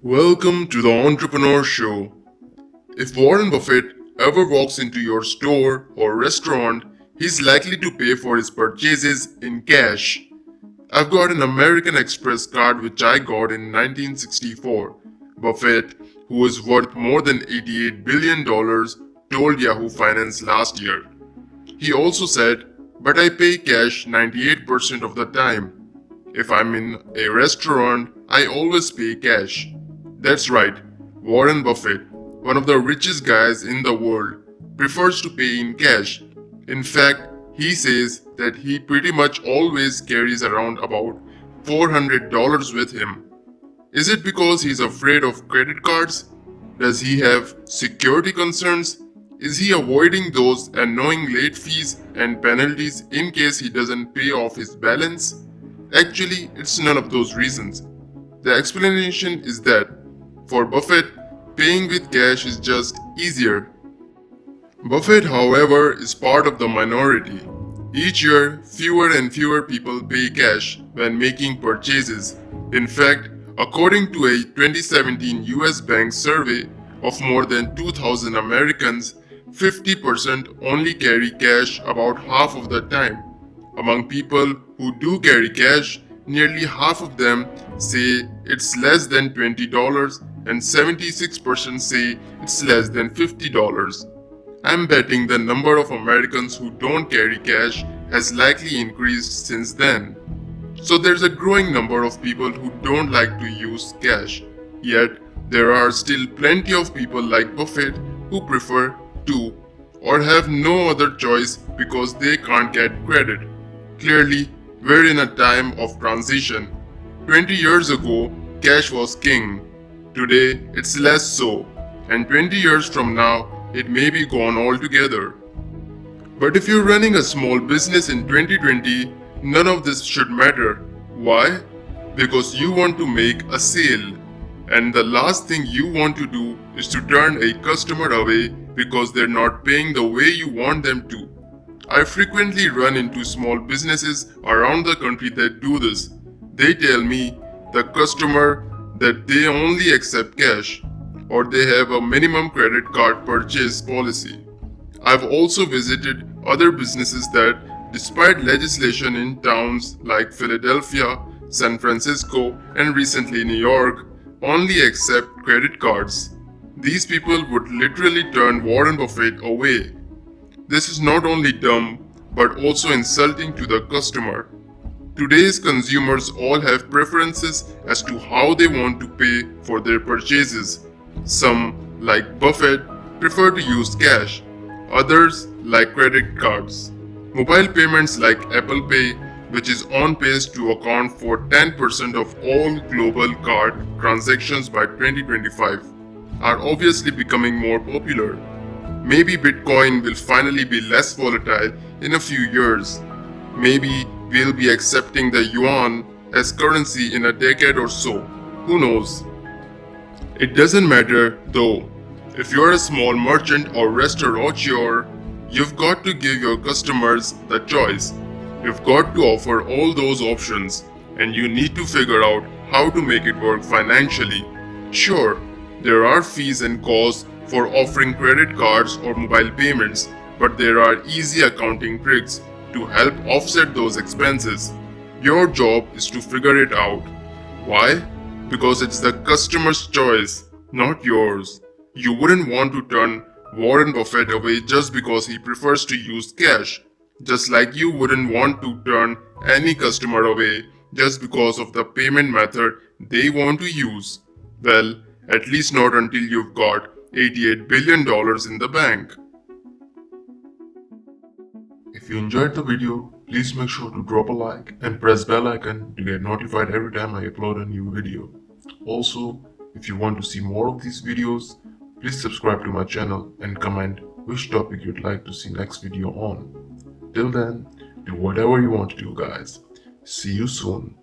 Welcome to the Entrepreneur Show. If Warren Buffett ever walks into your store or restaurant, he's likely to pay for his purchases in cash. I've got an American Express card which I got in 1964. Buffett, who is worth more than $88 billion, told Yahoo Finance last year. He also said, "But I pay cash 98% of the time. If I'm in a restaurant, I always pay cash." That's right, Warren Buffett, one of the richest guys in the world, prefers to pay in cash. In fact, he says that he pretty much always carries around about $400 with him. Is it because he's afraid of credit cards? Does he have security concerns? Is he avoiding those annoying late fees and penalties in case he doesn't pay off his balance? Actually, it's none of those reasons. The explanation is that for Buffett, paying with cash is just easier. Buffett, however, is part of the minority. Each year, fewer and fewer people pay cash when making purchases. In fact, according to a 2017 US Bank survey of more than 2,000 Americans, 50% only carry cash about half of the time. Among people who do carry cash, nearly half of them say it's less than $20 and 76% say it's less than $50. I'm betting the number of Americans who don't carry cash has likely increased since then. So there's a growing number of people who don't like to use cash. Yet, there are still plenty of people like Buffett who prefer to or have no other choice because they can't get credit. Clearly, we're in a time of transition. 20 years ago, cash was king. Today, it's less so, and 20 years from now, it may be gone altogether. But if you're running a small business in 2020, none of this should matter. Why? Because you want to make a sale. And the last thing you want to do is to turn a customer away because they're not paying the way you want them to. I frequently run into small businesses around the country that do this. They tell me, the customer, that they only accept cash or they have a minimum credit card purchase policy. I've also visited other businesses that, despite legislation in towns like Philadelphia, San Francisco, and recently New York, only accept credit cards. These people would literally turn Warren Buffett away. This is not only dumb, but also insulting to the customer. Today's consumers all have preferences as to how they want to pay for their purchases. Some, like Buffett, prefer to use cash. Others like credit cards. Mobile payments like Apple Pay, which is on pace to account for 10% of all global card transactions by 2025, are obviously becoming more popular. Maybe Bitcoin will finally be less volatile in a few years. Maybe we'll be accepting the yuan as currency in a decade or so. Who knows? It doesn't matter though. If you're a small merchant or restaurateur, you've got to give your customers the choice. You've got to offer all those options, and you need to figure out how to make it work financially. Sure, there are fees and costs for offering credit cards or mobile payments, but there are easy accounting tricks to help offset those expenses. Your job is to figure it out. Why? Because it's the customer's choice, not yours. You wouldn't want to turn Warren Buffett away just because he prefers to use cash, just like you wouldn't want to turn any customer away just because of the payment method they want to use. Well, at least not until you've got $88 billion in the bank. If you enjoyed the video, please make sure to drop a like and press bell icon to get notified every time I upload a new video. Also, if you want to see more of these videos, please subscribe to my channel and comment which topic you'd like to see next video on. Till then, do whatever you want to do, guys. See you soon.